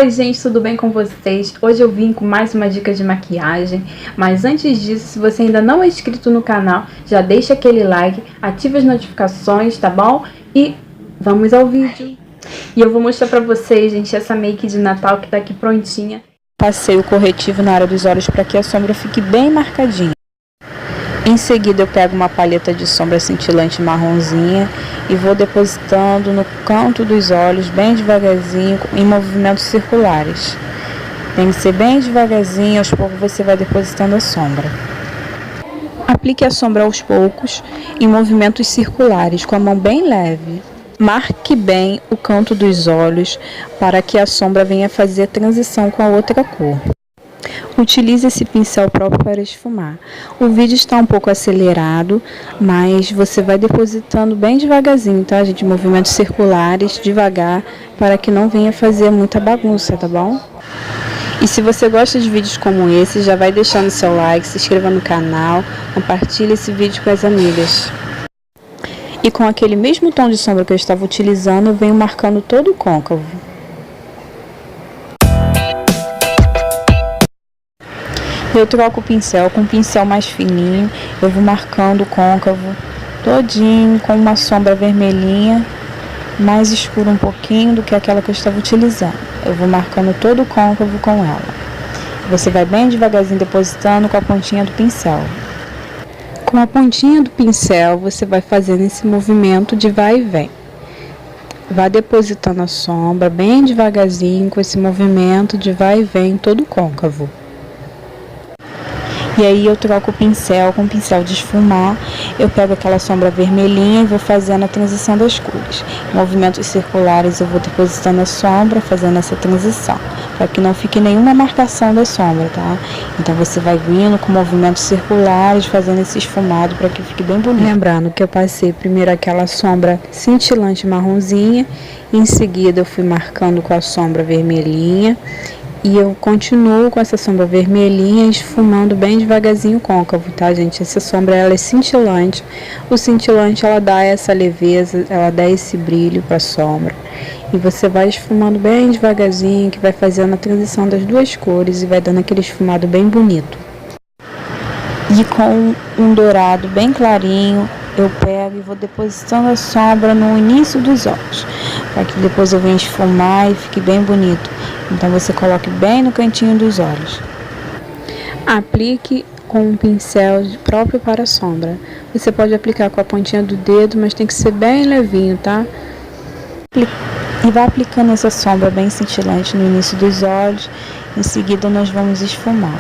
Oi gente, tudo bem com vocês? Hoje eu vim com mais uma dica de maquiagem, mas antes disso, se você ainda não é inscrito no canal, já deixa aquele like, ativa as notificações, tá bom? E vamos ao vídeo. E eu vou mostrar pra vocês, gente, essa make de Natal que tá aqui prontinha. Passei o corretivo na área dos olhos para que a sombra fique bem marcadinha. Em seguida eu pego uma paleta de sombra cintilante marronzinha e vou depositando no canto dos olhos bem devagarzinho em movimentos circulares. Tem que ser bem devagarzinho, aos poucos você vai depositando a sombra. Aplique a sombra aos poucos em movimentos circulares com a mão bem leve. Marque bem o canto dos olhos para que a sombra venha fazer a transição com a outra cor. Utilize esse pincel próprio para esfumar. O vídeo está um pouco acelerado, mas você vai depositando bem devagarzinho, tá, gente? Movimentos circulares, devagar, para que não venha fazer muita bagunça, tá bom? E se você gosta de vídeos como esse, já vai deixando seu like, se inscreva no canal, compartilhe esse vídeo com as amigas. E com aquele mesmo tom de sombra que eu estava utilizando, eu venho marcando todo o côncavo. Eu troco o pincel com um pincel mais fininho, eu vou marcando o côncavo todinho com uma sombra vermelhinha, mais escura um pouquinho do que aquela que eu estava utilizando. Eu vou marcando todo o côncavo com ela. Você vai bem devagarzinho depositando com a pontinha do pincel. Com a pontinha do pincel, você vai fazendo esse movimento de vai e vem. Vai depositando a sombra bem devagarzinho com esse movimento de vai e vem todo o côncavo. E aí eu troco o pincel com o pincel de esfumar, eu pego aquela sombra vermelhinha e vou fazendo a transição das cores. Em movimentos circulares eu vou depositando a sombra, fazendo essa transição, para que não fique nenhuma marcação da sombra, tá? Então você vai vindo com movimentos circulares, fazendo esse esfumado para que fique bem bonito. Lembrando que eu passei primeiro aquela sombra cintilante marronzinha, em seguida eu fui marcando com a sombra vermelhinha, e eu continuo com essa sombra vermelhinha, esfumando bem devagarzinho o côncavo, tá, gente? Essa sombra, ela é cintilante. O cintilante, ela dá essa leveza, ela dá esse brilho para a sombra. E você vai esfumando bem devagarzinho, que vai fazendo a transição das duas cores e vai dando aquele esfumado bem bonito. E com um dourado bem clarinho, eu pego e vou depositando a sombra no início dos olhos, para que depois eu venha esfumar e fique bem bonito. Então você coloque bem no cantinho dos olhos. Aplique com um pincel próprio para a sombra. Você pode aplicar com a pontinha do dedo, mas tem que ser bem levinho, tá? E vai aplicando essa sombra bem cintilante no início dos olhos. Em seguida nós vamos esfumar.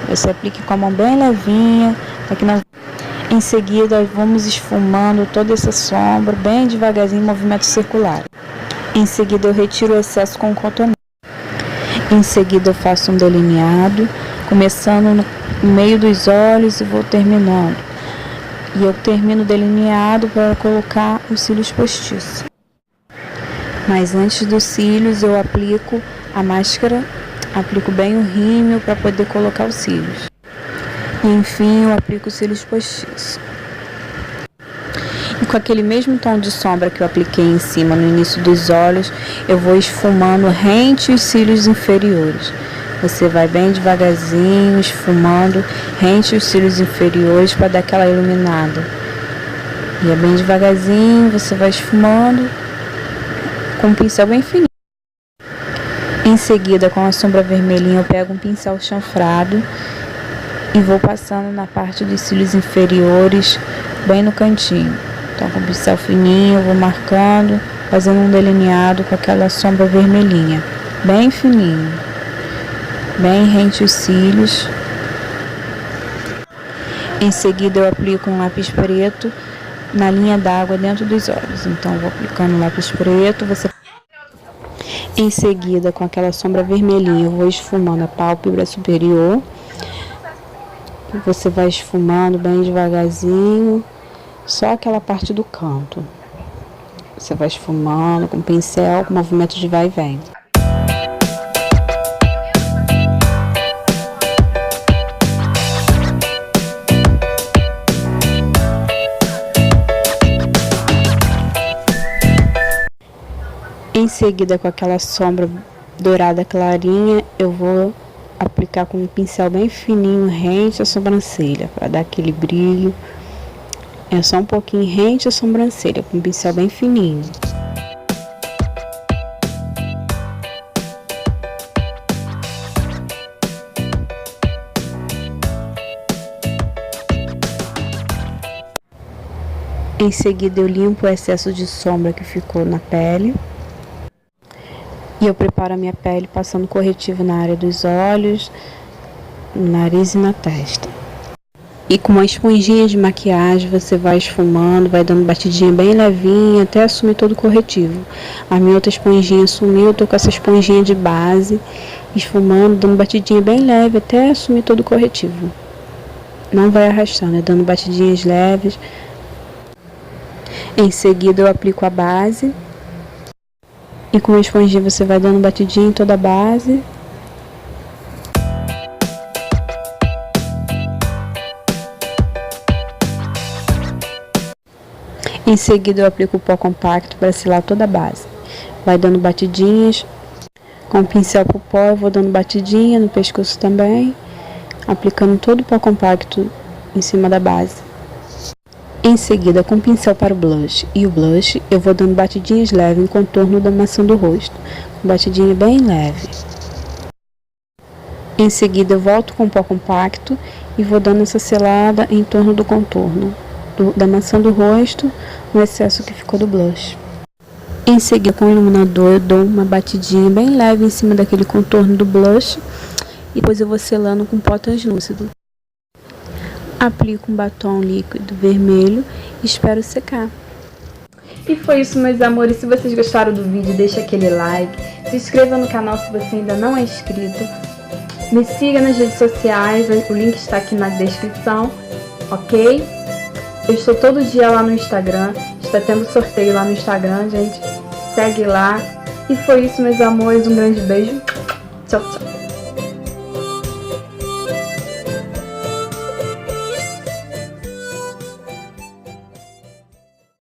Você aplique com a mão bem levinha, para que não... Em seguida vamos esfumando toda essa sombra bem devagarzinho em movimento circular. Em seguida eu retiro o excesso com o cotonete. Em seguida eu faço um delineado, começando no meio dos olhos e vou terminando. E eu termino o delineado para colocar os cílios postiços. Mas antes dos cílios eu aplico a máscara, aplico bem o rímel para poder colocar os cílios. E enfim eu aplico os cílios postiços. E com aquele mesmo tom de sombra que eu apliquei em cima no início dos olhos, eu vou esfumando rente os cílios inferiores. Você vai bem devagarzinho, esfumando rente os cílios inferiores para dar aquela iluminada. E é bem devagarzinho, você vai esfumando com um pincel bem fininho. Em seguida, com a sombra vermelhinha, eu pego um pincel chanfrado e vou passando na parte dos cílios inferiores, bem no cantinho. Então com o pincel fininho eu vou marcando, fazendo um delineado com aquela sombra vermelhinha, bem fininho, bem rente os cílios. Em seguida eu aplico um lápis preto na linha d'água dentro dos olhos. Então eu vou aplicando o lápis preto, Em seguida com aquela sombra vermelhinha eu vou esfumando a pálpebra superior. Você vai esfumando bem devagarzinho, só aquela parte do canto. Você vai esfumando com o pincel, com movimento de vai e vem. Em seguida, com aquela sombra dourada clarinha, eu vou aplicar com um pincel bem fininho rente à sobrancelha, para dar aquele brilho. É só um pouquinho rente à sobrancelha, com um pincel bem fininho. Em seguida eu limpo o excesso de sombra que ficou na pele. E eu preparo a minha pele passando corretivo na área dos olhos, no nariz e na testa. E com uma esponjinha de maquiagem você vai esfumando, vai dando batidinha bem levinha até assumir todo o corretivo. A minha outra esponjinha sumiu, eu tô com essa esponjinha de base, esfumando, dando batidinha bem leve até assumir todo o corretivo. Não vai arrastando, é dando batidinhas leves. Em seguida eu aplico a base. E com a esponjinha você vai dando batidinha em toda a base. Em seguida eu aplico o pó compacto para selar toda a base. Vai dando batidinhas. Com o pincel pro pó eu vou dando batidinha no pescoço também. Aplicando todo o pó compacto em cima da base. Em seguida, com o pincel para o blush e o blush, eu vou dando batidinhas leves em contorno da maçã do rosto, com batidinha bem leve. Em seguida, eu volto com o pó compacto e vou dando essa selada em torno do contorno da maçã do rosto, no excesso que ficou do blush. Em seguida, com o iluminador, eu dou uma batidinha bem leve em cima daquele contorno do blush e depois eu vou selando com pó translúcido. Aplico um batom líquido vermelho e espero secar. E foi isso, meus amores. Se vocês gostaram do vídeo, deixa aquele like. Se inscreva no canal se você ainda não é inscrito. Me siga nas redes sociais, o link está aqui na descrição, ok? Eu estou todo dia lá no Instagram. Está tendo sorteio lá no Instagram, gente. Segue lá. E foi isso, meus amores. Um grande beijo. Tchau, tchau.